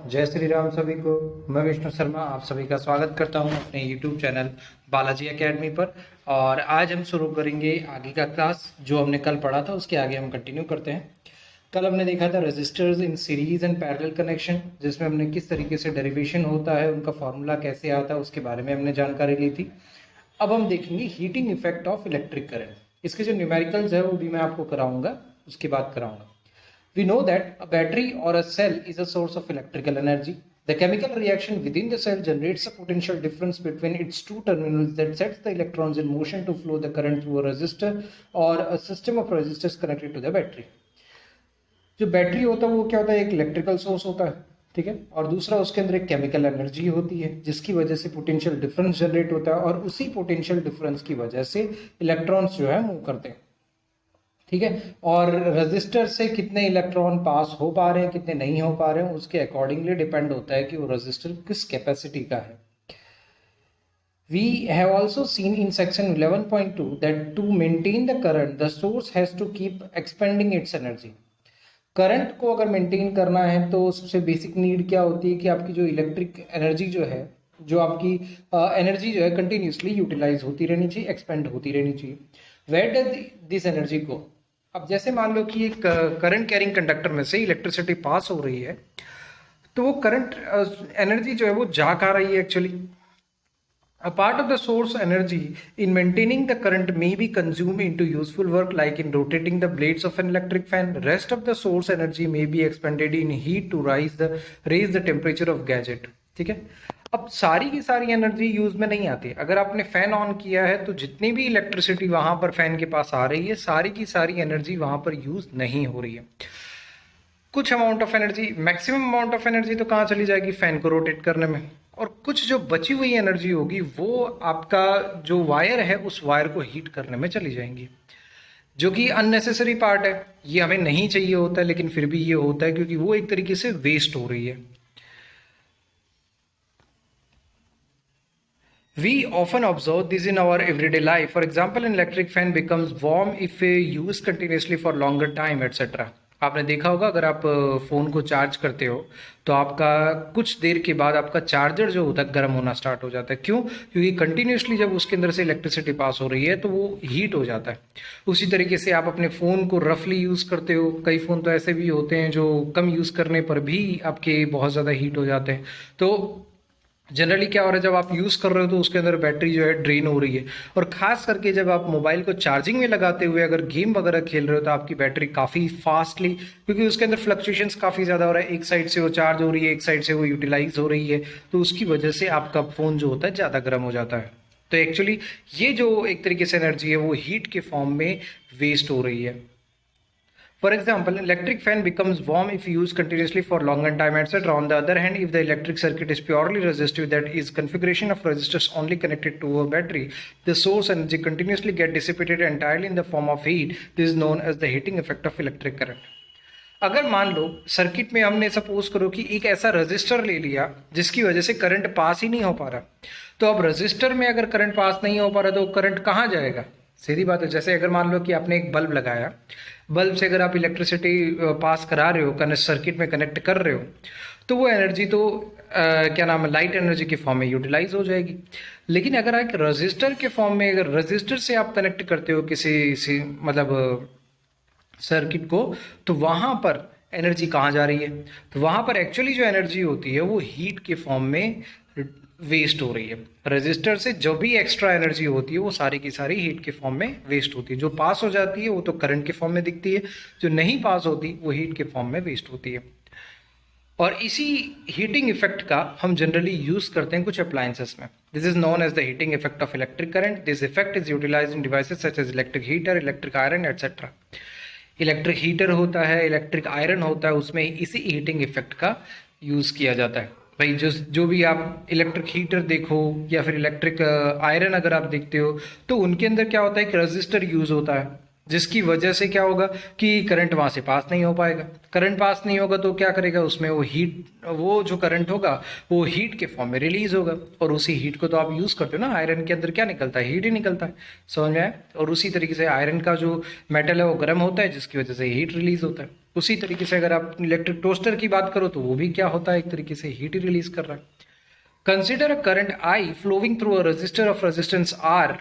जय श्री राम सभी को। मैं विष्णु शर्मा आप सभी का स्वागत करता हूं अपने YouTube चैनल बालाजी एकेडमी पर। और आज हम शुरू करेंगे आगे का क्लास। जो हमने कल पढ़ा था उसके आगे हम कंटिन्यू करते हैं। कल हमने देखा था resistors in series and parallel connection, जिसमें हमने किस तरीके से डेरिवेशन होता है, उनका फॉर्मूला कैसे आता है, उसके बारे में हमने जानकारी ली थी। अब हम देखेंगे heating effect of electric current. इसके जो न्यूमेरिकल्स है वो भी मैं आपको कराऊंगा, उसके बाद कराऊंगा। We know that a battery or a cell is a source of electrical energy. The chemical reaction within the cell generates a potential difference between its two terminals that sets the electrons in motion to flow the current through a resistor or a system of resistors connected to the battery. जो battery होता है वो क्या होता है, एक electrical source होता है, ठीक है, और दूसरा उसके अंदर एक केमिकल एनर्जी होती है जिसकी वजह से पोटेंशियल डिफरेंस जनरेट होता है, और उसी पोटेंशियल डिफरेंस की वजह से इलेक्ट्रॉन्स जो है मूव करते हैं, ठीक है। और रजिस्टर से कितने इलेक्ट्रॉन पास हो पा रहे हैं, कितने नहीं हो पा रहे हैं, उसके अकॉर्डिंगली डिपेंड होता है कि वो रजिस्टर किस कैपेसिटी का है। We have also seen in section 11.2 that to maintain the current, the source has to keep expanding its energy. Current को अगर मेंटेन करना है तो सबसे बेसिक नीड क्या होती है कि आपकी जो इलेक्ट्रिक एनर्जी जो है, जो आपकी एनर्जी जो है कंटिन्यूसली यूटिलाइज होती रहनी चाहिए, एक्सपेंड होती रहनी चाहिए। वेयर डज दिस एनर्जी को, अब जैसे मान लो कि एक करंट कैरिंग कंडक्टर में से इलेक्ट्रिसिटी पास हो रही है, तो वो करंट एनर्जी जो है वो जा कहाँ रही है actually. A part of the source energy in maintaining the current may be consumed into useful work like in rotating the blades of an electric fan. Rest of the source energy may be expended in heat to raise the temperature of gadget. ठीक है, अब सारी की सारी energy use में नहीं आती। अगर आपने फैन ऑन किया है तो जितनी भी इलेक्ट्रिसिटी वहां पर फैन के पास आ रही है, सारी की सारी एनर्जी वहां पर यूज नहीं हो रही है। कुछ amount of energy, maximum amount of energy तो कहाँ चली जाएगी, फैन को रोटेट करने में, और कुछ जो बची हुई एनर्जी होगी वो आपका जो वायर है उस वायर को हीट करने में चली जाएंगी, जो कि अननेसेसरी पार्ट है। ये हमें नहीं चाहिए होता है, लेकिन फिर भी ये होता है क्योंकि वो एक तरीके से वेस्ट हो रही है। We often observe this in our everyday life. For example, an electric fan becomes warm if used continuously for longer time, etc. आपने देखा होगा अगर आप फ़ोन को चार्ज करते हो तो आपका कुछ देर के बाद आपका चार्जर जो होता है गर्म होना स्टार्ट हो जाता है। क्यों? क्योंकि कंटिन्यूसली जब उसके अंदर से इलेक्ट्रिसिटी पास हो रही है तो वो हीट हो जाता है। उसी तरीके से आप अपने फ़ोन को रफली यूज़ करते हो, कई फ़ोन तो ऐसे भी होते हैं जो कम यूज़ करने पर भी आपके बहुत ज़्यादा हीट हो जाते हैं। तो जनरली क्या हो रहा है, जब आप यूज़ कर रहे हो तो उसके अंदर बैटरी जो है ड्रेन हो रही है, और ख़ास करके जब आप मोबाइल को चार्जिंग में लगाते हुए अगर गेम वगैरह खेल रहे हो तो आपकी बैटरी काफ़ी फास्टली, क्योंकि उसके अंदर फ्लक्चुएशंस काफ़ी ज़्यादा हो रहा है, एक साइड से वो चार्ज हो रही है, एक साइड से वो यूटिलाइज हो रही है, तो उसकी वजह से आपका फ़ोन जो होता है ज़्यादा गर्म हो जाता है। तो एक्चुअली ये जो एक तरीके से एनर्जी है वो हीट के फॉर्म में वेस्ट हो रही है। For example, electric fan becomes warm if used continuously for longer time, etc. On the other hand, if the electric circuit is purely resistive, that is configuration of resistors only connected to a battery, the source energy continuously get dissipated entirely in the form of heat. This is known as the heating effect of electric current. अगर मान लो circuit में हमने suppose करो कि एक ऐसा register ले लिया जिसकी वजह से करंट पास ही नहीं हो पा रहा, तो अब रजिस्टर में अगर करंट पास नहीं हो पा रहा तो करंट कहाँ जाएगा? सीधी बात है, जैसे अगर मान लो कि आपने एक बल्ब लगाया, बल्ब से अगर आप इलेक्ट्रिसिटी पास करा रहे हो, सर्किट में कनेक्ट कर रहे हो, तो वो एनर्जी तो क्या नाम है, लाइट एनर्जी के फॉर्म में यूटिलाइज हो जाएगी। लेकिन अगर एक रजिस्टर के फॉर्म में, अगर रजिस्टर से आप कनेक्ट करते हो किसी मतलब सर्किट को, तो वहाँ पर एनर्जी कहाँ जा रही है? तो वहाँ पर एक्चुअली जो एनर्जी होती है वो हीट के फॉर्म में वेस्ट हो रही है। रजिस्टर से जो भी एक्स्ट्रा एनर्जी होती है वो सारी की सारी हीट के फॉर्म में वेस्ट होती है। जो पास हो जाती है वो तो करंट के फॉर्म में दिखती है, जो नहीं पास होती वो हीट के फॉर्म में वेस्ट होती है। और इसी हीटिंग इफेक्ट का हम जनरली यूज करते हैं कुछ अप्लायंसेस में। This is known as the heating effect of electric current. This effect is utilized in devices such as electric heater, electric iron etcetera. Electric heater होता है, इलेक्ट्रिक आयरन होता है, उसमें इसी हीटिंग इफेक्ट का यूज़ किया जाता है। भाई जो भी आप इलेक्ट्रिक हीटर देखो या फिर इलेक्ट्रिक आयरन अगर आप देखते हो तो उनके अंदर क्या होता है, एक रजिस्टर यूज़ होता है, जिसकी वजह से क्या होगा कि करंट वहाँ से पास नहीं हो पाएगा। करंट पास नहीं होगा तो क्या करेगा, उसमें वो जो करंट होगा वो हीट के फॉर्म में रिलीज होगा, और उसी हीट को तो आप यूज़ करते हो ना। आयरन के अंदर क्या निकलता है, हीट ही निकलता है, समझ में आया? और उसी तरीके से आयरन का जो मेटल है वो गर्म होता है, जिसकी वजह से हीट रिलीज होता है। उसी तरीके से अगर आप इलेक्ट्रिक टोस्टर की बात करो तो वो भी क्या होता है, एक तरीके से हीट ही रिलीज कर रहा है। Consider a current I flowing through a resistor of resistance R.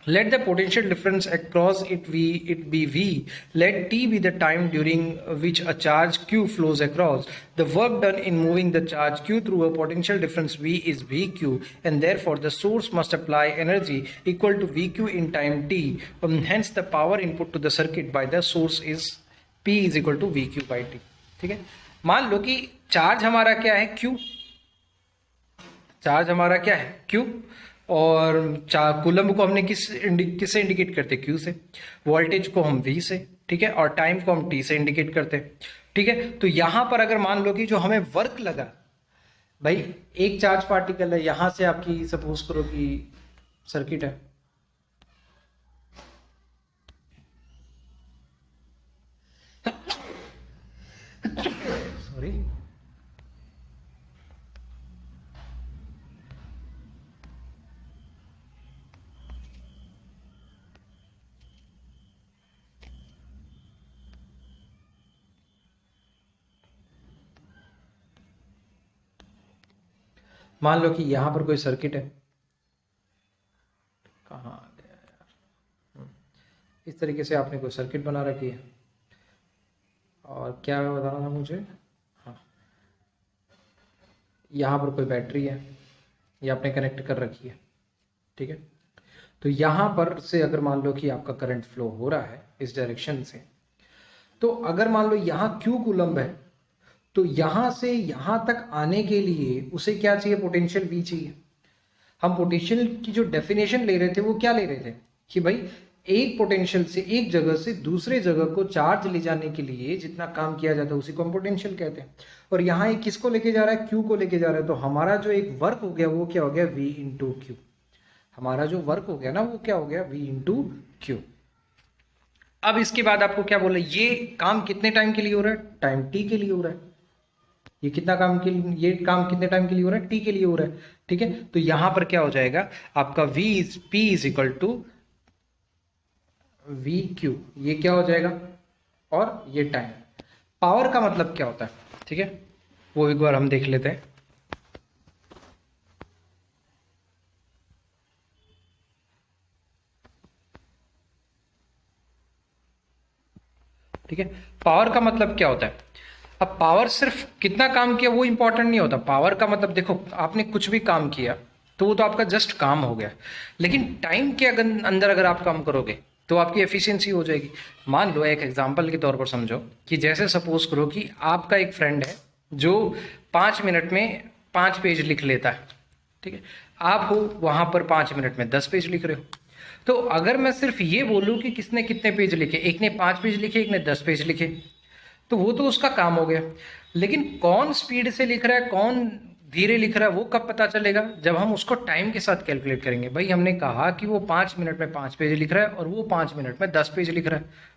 Let the potential difference across it be V. Let t be the time during which a charge q flows across. The work done in moving the charge q through a potential difference V is Vq, and therefore the source must apply energy equal to Vq in time t. Hence the power input to the circuit by the source is P is equal to Vq by t. ठीक है, मान लो कि charge हमारा क्या है Q, charge हमारा क्या है Q, और कूलम को हमने किससे इंडिकेट करते, Q से, वोल्टेज को हम V से, ठीक है, और टाइम को हम T से इंडिकेट करते हैं, ठीक है। तो यहां पर अगर मान लो कि जो हमें वर्क लगा, भाई एक चार्ज पार्टिकल है, यहां से आपकी सपोज करो कि सर्किट है, सॉरी, मान लो कि यहां पर कोई सर्किट है, कहाँ गया यार, इस तरीके से आपने कोई सर्किट बना रखी है, और क्या बताना था मुझे, हाँ, यहाँ पर कोई बैटरी है, ये आपने कनेक्ट कर रखी है, ठीक है। तो यहाँ पर से अगर मान लो कि आपका करंट फ्लो हो रहा है इस डायरेक्शन से, तो अगर मान लो यहाँ Q कूलम्ब है, तो यहाँ से यहाँ तक आने के लिए उसे क्या चाहिए, पोटेंशियल V चाहिए। हम पोटेंशियल की जो डेफिनेशन ले रहे थे वो क्या ले रहे थे कि भाई एक पोटेंशियल से एक जगह से दूसरे जगह को चार्ज ले जाने के लिए जितना काम किया जाता है उसी को हम पोटेंशियल कहते हैं। और यहाँ एक किसको लेके जा रहा है, Q को लेके जा रहा है, तो हमारा जो एक वर्क हो गया वो क्या हो गया, V इंटू क्यू। हमारा जो वर्क हो गया ना वो क्या हो गया, V इंटू क्यू। अब इसके बाद आपको क्या बोला, ये काम कितने टाइम के लिए हो रहा है, टाइम t के लिए हो रहा है। ये कितना काम के लिए, ये काम कितने टाइम के लिए हो रहा है, t के लिए हो रहा है, ठीक है। तो यहां पर क्या हो जाएगा आपका P is equal to VQ, ये क्या हो जाएगा, और ये टाइम। पावर का मतलब क्या होता है, ठीक है, वो एक बार हम देख लेते हैं। ठीक है, पावर का मतलब क्या होता है, अब पावर सिर्फ कितना काम किया वो इंपॉर्टेंट नहीं होता। पावर का मतलब देखो, आपने कुछ भी काम किया तो वो तो आपका जस्ट काम हो गया, लेकिन टाइम के अंदर अगर आप काम करोगे तो आपकी एफिशिएंसी हो जाएगी। मान लो एक एग्जांपल के तौर पर समझो कि जैसे सपोज करो कि आपका एक फ्रेंड है जो 5 मिनट में 5 पेज लिख लेता है, ठीक है, आप हो वहां पर 5 मिनट में 10 पेज लिख रहे हो। तो अगर मैं सिर्फ ये बोलूं कि किसने कितने पेज लिखे, एक ने 5 पेज लिखे, एक ने 10 पेज लिखे, तो वो तो उसका काम हो गया। लेकिन कौन स्पीड से लिख रहा है, कौन धीरे लिख रहा है, वो कब पता चलेगा, जब हम उसको टाइम के साथ कैलकुलेट करेंगे। भाई हमने कहा कि वो 5 मिनट में 5 पेज लिख रहा है और वो 5 मिनट में 10 पेज लिख रहा है,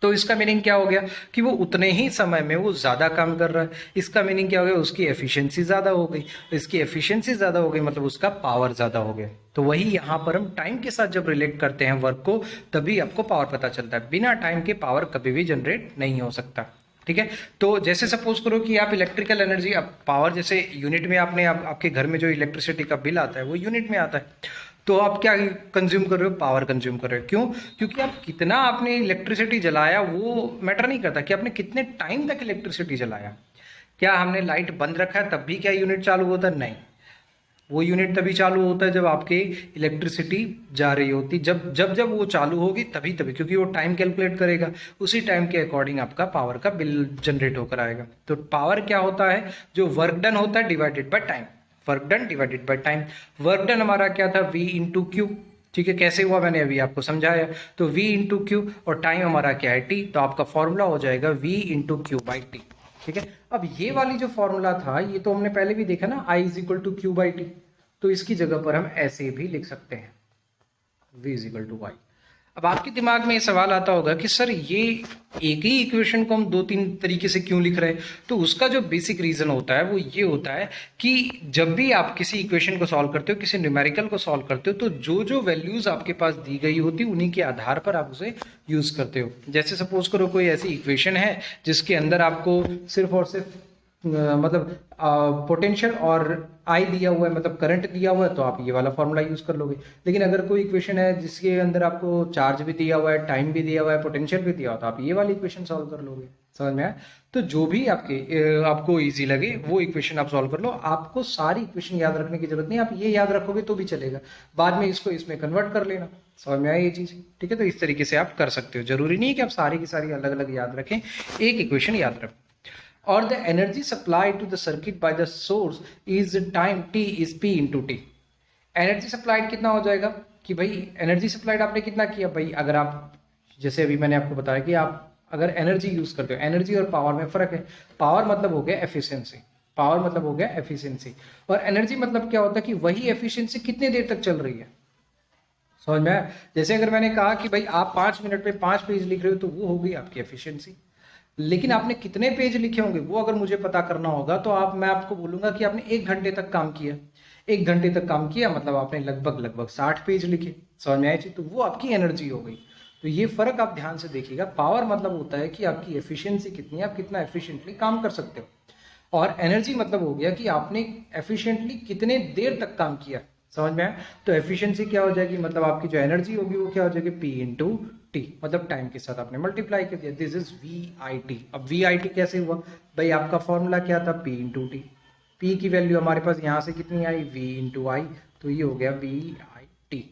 तो इसका मीनिंग क्या हो गया कि वो उतने ही समय में वो ज़्यादा काम कर रहा है। इसका मीनिंग क्या हो गया, उसकी एफिशिएंसी ज़्यादा हो गई। इसकी एफिशिएंसी ज़्यादा हो गई मतलब उसका पावर ज़्यादा हो गया। तो वही यहाँ पर हम टाइम के साथ जब रिलेट करते हैं वर्क को, तभी आपको पावर पता चलता है। बिना टाइम के पावर कभी भी जनरेट नहीं हो सकता, ठीक है। तो जैसे सपोज करो कि आप इलेक्ट्रिकल एनर्जी, अब पावर जैसे यूनिट में आपने आपके घर में जो इलेक्ट्रिसिटी का बिल आता है वो यूनिट में आता है, तो आप क्या कंज्यूम कर रहे हो, पावर कंज्यूम कर रहे हो। क्यों, क्योंकि आप कितना आपने इलेक्ट्रिसिटी जलाया वो मैटर नहीं करता कि आपने कितने टाइम तक इलेक्ट्रिसिटी जलाया। क्या हमने लाइट बंद रखा है तब भी क्या यूनिट चालू होता है, नहीं, वो यूनिट तभी चालू होता है जब आपके इलेक्ट्रिसिटी जा रही होती, जब जब जब वो चालू होगी तभी तभी, क्योंकि वो टाइम कैलकुलेट करेगा, उसी टाइम के अकॉर्डिंग आपका पावर का बिल जनरेट होकर आएगा। तो पावर क्या होता है, जो वर्क डन होता है divided by time, work done divided by time. Work done हमारा क्या था, V इंटू क्यू, ठीक है, कैसे हुआ मैंने अभी आपको समझाया। तो V इंटू क्यू और टाइम हमारा क्या है, T, तो आपका फॉर्मूला हो जाएगा V into Q by T, ठीक है। अब ये वाली जो फॉर्मूला था ये तो हमने पहले भी देखा ना, I is equal to Q by T, तो इसकी जगह पर हम ऐसे भी लिख सकते हैं V is equal to Y. अब आपके दिमाग में ये सवाल आता होगा कि सर ये एक ही इक्वेशन को हम दो तीन तरीके से क्यों लिख रहे हैं। तो उसका जो बेसिक रीज़न होता है वो ये होता है कि जब भी आप किसी इक्वेशन को सॉल्व करते हो, किसी न्यूमेरिकल को सॉल्व करते हो, तो जो जो वैल्यूज़ आपके पास दी गई होती उन्हीं के आधार पर आप उसे यूज़ करते हो। जैसे सपोज करो कोई ऐसी इक्वेशन है जिसके अंदर आपको सिर्फ और सिर्फ मतलब पोटेंशियल और आई दिया हुआ है, मतलब करंट दिया हुआ है, तो आप ये वाला फॉर्मूला यूज कर लोगे। लेकिन अगर कोई इक्वेशन है जिसके अंदर आपको चार्ज भी दिया हुआ है, टाइम भी दिया हुआ है, पोटेंशियल भी दिया हुआ है, तो आप ये वाली इक्वेशन सॉल्व कर लोगे। समझ में आया? तो जो भी आपको इजी लगे वो इक्वेशन आप सॉल्व कर लो। आपको सारी इक्वेशन याद रखने की जरूरत नहीं, आप ये याद रखोगे तो भी चलेगा, बाद में इसको इसमें कन्वर्ट कर लेना। समझ में आया ये चीज? ठीक है, तो इस तरीके से आप कर सकते हो। जरूरी नहीं है कि आप सारी की सारी अलग अलग याद रखें, एक इक्वेशन याद रखें। Or the energy supplied to the circuit by the source is time t is p into t। Energy supplied कितना हो जाएगा कि भाई एनर्जी सप्लाइड आपने कितना किया भाई, अगर आप जैसे अभी मैंने आपको बताया कि आप अगर एनर्जी यूज करते हो, एनर्जी और पावर में फर्क है। पावर मतलब हो गया एफिशिएंसी, पावर मतलब हो गया एफिशिएंसी, और एनर्जी मतलब क्या होता है कि वही एफिशिएंसी कितने देर तक चल रही है। समझ में आया? जैसे अगर मैंने कहा कि भाई आप 5 मिनट में 5 पेज लिख रहे हो तो वो होगी आपकी एफिशिएंसी। लेकिन आपने कितने पेज लिखे होंगे वो अगर मुझे पता करना होगा तो मैं आपको बोलूंगा कि आपने 1 घंटे तक काम किया। 1 घंटे तक काम किया मतलब आपने लगभग लगभग 60 पेज लिखे। समझ में आया चीज? तो वो आपकी एनर्जी हो गई। तो ये फर्क आप ध्यान से देखिएगा। पावर मतलब होता है कि आपकी एफिशिएंसी कितनी है, आप कितना एफिशिएंटली काम कर सकते हो, और एनर्जी मतलब हो गया कि आपने एफिशिएंटली कितने देर तक काम किया। समझ में आया? तो एफिशिएंसी क्या हो जाएगी, मतलब आपकी जो एनर्जी होगी वो क्या हो जाएगी, पी इंटू टी, मतलब टाइम के साथ आपने मल्टीप्लाई कर दिया। This is V I T. अब वी आई टी कैसे हुआ भाई, आपका फॉर्मूला क्या था, पी इंटू टी। पी की वैल्यू हमारे पास यहाँ से कितनी आई, वी इंटू आई, तो ये हो गया वी आई टी।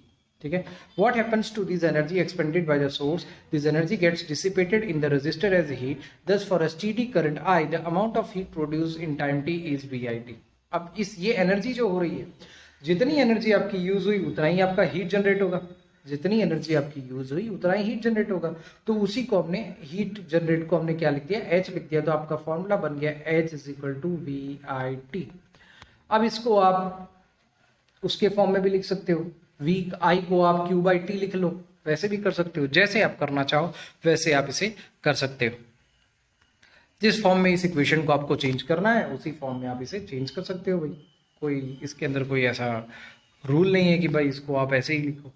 ठीक है। What happens to this energy expended by the source? This energy gets dissipated in the resistor as heat. Thus, for a steady current I, the amount of heat produced in time t is VIT। अब ये energy जो हो रही है, जितनी energy आपकी use हुई उतना ही आपका हीट जनरेट होगा। जितनी एनर्जी आपकी यूज हुई उतना ही हीट जनरेट होगा। तो उसी को हमने हीट जनरेट को हमने क्या लिख दिया, H लिख दिया। तो आपका फॉर्मूला बन गया H is equal to VIT। अब इसको आप उसके फॉर्म में भी लिख सकते हो, वी आई को आप क्यू बाई टी लिख लो, वैसे भी कर सकते हो। जैसे आप करना चाहो वैसे आप इसे कर सकते हो। जिस फॉर्म में इस इक्वेशन को आपको चेंज करना है उसी फॉर्म में आप इसे चेंज कर सकते हो भाई। कोई इसके अंदर कोई ऐसा रूल नहीं है कि भाई इसको आप ऐसे ही लिखो।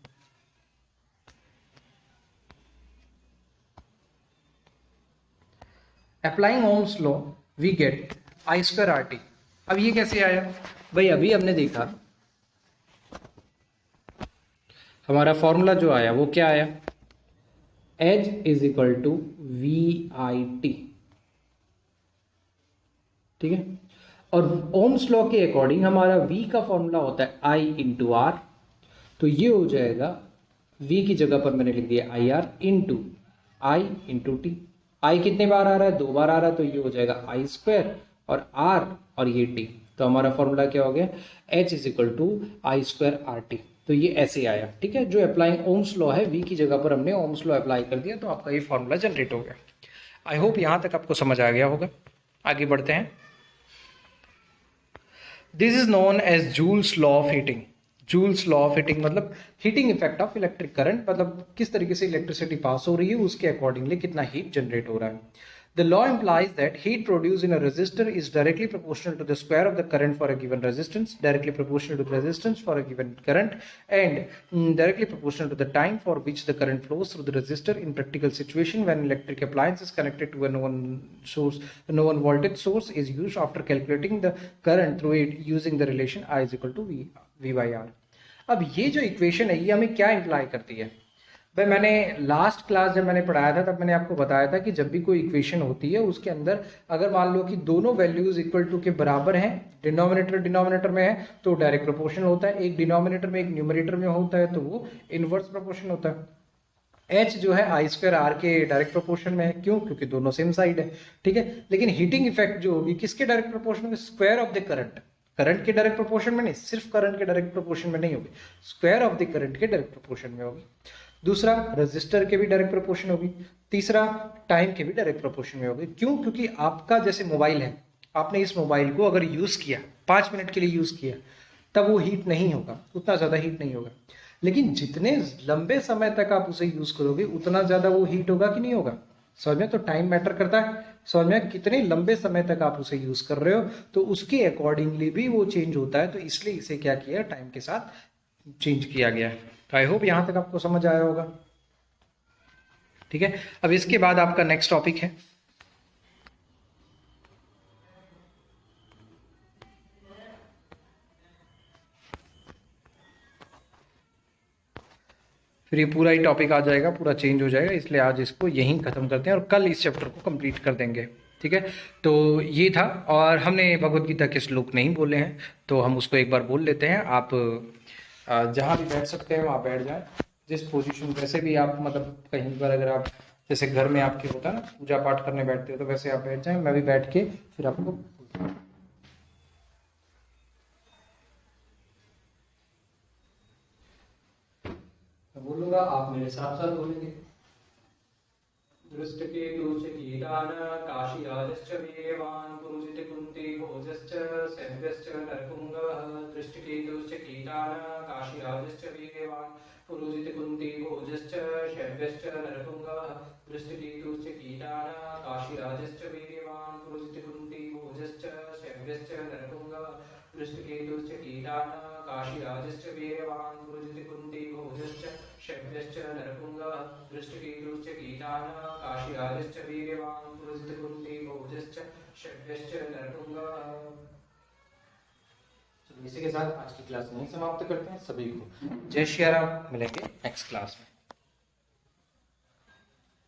Applying Ohm's law we get I square R T. अब ये कैसे आया भाई, अभी हमने देखा हमारा फॉर्मूला जो आया वो क्या आया, H is equal to V I T. ठीक है। और ओम्स लॉ के अकॉर्डिंग हमारा V का फॉर्मूला होता है I इंटू आर। तो ये हो जाएगा V की जगह पर मैंने लिख दिया I R into I into T. I कितने बार आ रहा है, 2 बार आ रहा है, तो ये हो जाएगा आई स्क्वायर और आर और ये टी। तो हमारा फॉर्मूला क्या हो गया, H is equal to I square R T. तो ये ऐसे आया। ठीक है। जो अप्लाइंग ओम्स लॉ है, V की जगह पर हमने ओम्स लॉ अप्लाई कर दिया तो आपका ये फॉर्मूला जनरेट हो गया। आई होप यहाँ तक आपको समझ आ गया होगा। आगे बढ़ते हैं। This is known as Joule's law of heating. Joule's law of heating मतलब heating effect of electric current, मतलब किस तरीके से इलेक्ट्रिसिटी पास हो रही है उसके अकॉर्डिंगली कितना हीट जनरेट हो रहा है। The law implies that heat produced in a resistor is directly proportional to the square of the current for a given resistance, directly proportional to the resistance for a given current, and directly proportional to the time for which the current flows through the resistor in practical situation when electric appliance is connected to a known voltage source is used after calculating the current through it using the relation I is equal to V by R। अब ये जो equation है ये हमें क्या imply करती है भाई, मैंने लास्ट क्लास जब मैंने पढ़ाया था तब मैंने आपको बताया था कि जब भी कोई इक्वेशन होती है उसके अंदर अगर मान लो कि दोनों वैल्यूज इक्वल टू के बराबर हैं, डिनोमिनेटर में है तो डायरेक्ट प्रोपोर्शनल होता है, एक डिनोमिनेटर में एक न्यूमरेटर में होता है तो वो इनवर्स प्रोपोर्शनल होता है। H जो है आई स्क्वायर आर के डायरेक्ट प्रोपोर्शन में है। क्यों? क्योंकि दोनों सेम साइड है। ठीक है। लेकिन हीटिंग इफेक्ट जो होगी किसके डायरेक्ट प्रोपोर्शन में, square of the current. Current के डायरेक्ट प्रोपोर्शन में नहीं, सिर्फ करंट के डायरेक्ट प्रोपोर्शन में नहीं होगी, स्क्वायर ऑफ द करंट के डायरेक्ट प्रोपोर्शन में होगी। दूसरा, रेजिस्टर के भी डायरेक्ट प्रोपोर्शन होगी। तीसरा, टाइम के भी डायरेक्ट प्रोपोर्शन में होगी। क्यों? क्योंकि आपका जैसे मोबाइल है, आपने इस मोबाइल को अगर यूज किया 5 मिनट के लिए यूज किया तब वो हीट नहीं होगा, उतना ज्यादा हीट नहीं होगा। लेकिन जितने लंबे समय तक आप उसे यूज करोगे उतना ज्यादा वो हीट होगा कि नहीं होगा? समझ में? तो टाइम मैटर करता है। समझ में? कितने लंबे समय तक आप उसे यूज कर रहे हो तो उसके अकॉर्डिंगली भी वो चेंज होता है, तो इसलिए इसे क्या किया, टाइम के साथ चेंज किया गया है। तो आई होप यहां तक आपको समझ आया होगा। ठीक है, अब इसके बाद आपका नेक्स्ट टॉपिक है फिर ये पूरा ही टॉपिक आ जाएगा, पूरा चेंज हो जाएगा, इसलिए आज इसको यहीं खत्म करते हैं और कल इस चैप्टर को कंप्लीट कर देंगे। ठीक है, तो ये था। और हमने भगवत गीता के श्लोक नहीं बोले हैं तो हम उसको एक बार बोल लेते हैं। आप जहाँ भी बैठ सकते हैं वहाँ बैठ जाएं, जिस पोजीशन, वैसे भी आप मतलब कहीं पर अगर आप जैसे घर में आपके होता है ना पूजा पाठ करने बैठते हो तो वैसे आप बैठ जाएं, मैं भी बैठ के फिर आपको मैं बोलूंगा, आप मेरे साथ साथ बोलेंगे। दृष्टकेतुश्च कीटान काशीराजश्च वीर्यवान् पुरुजित कुन्ती भोजश्च शैव्यश्च नरपुङ्गः। दृष्टकेतुश्च कीटान काशीराजश्च वीर्यवान् पुरुजित कुन्ती भोजश्च शैव्यश्च नरपुङ्गः। दृष्टकेतुश्च कीटान काशीराजश्च वीर्यवान् पुरुजित कुन्ती भोजश्च शैव्यश्च नरपुङ्गः। दृष्टकेतुश्च कीटान काशीराजश्च वीर्यवान् पुरुजित कुन्ती भोजश्च शैव्यश्च नरपुङ्गः। दृष्टकेतुश्च कीटान काशीराजश्च वीर्यवान् पुरुजित कुन्ती भोजश्च शैव्यश्च नरपुङ्गः। इसी के साथ आज की क्लास यहीं समाप्त करते हैं। सभी को जय श्री राम, मिलेंगे नेक्स्ट क्लास में।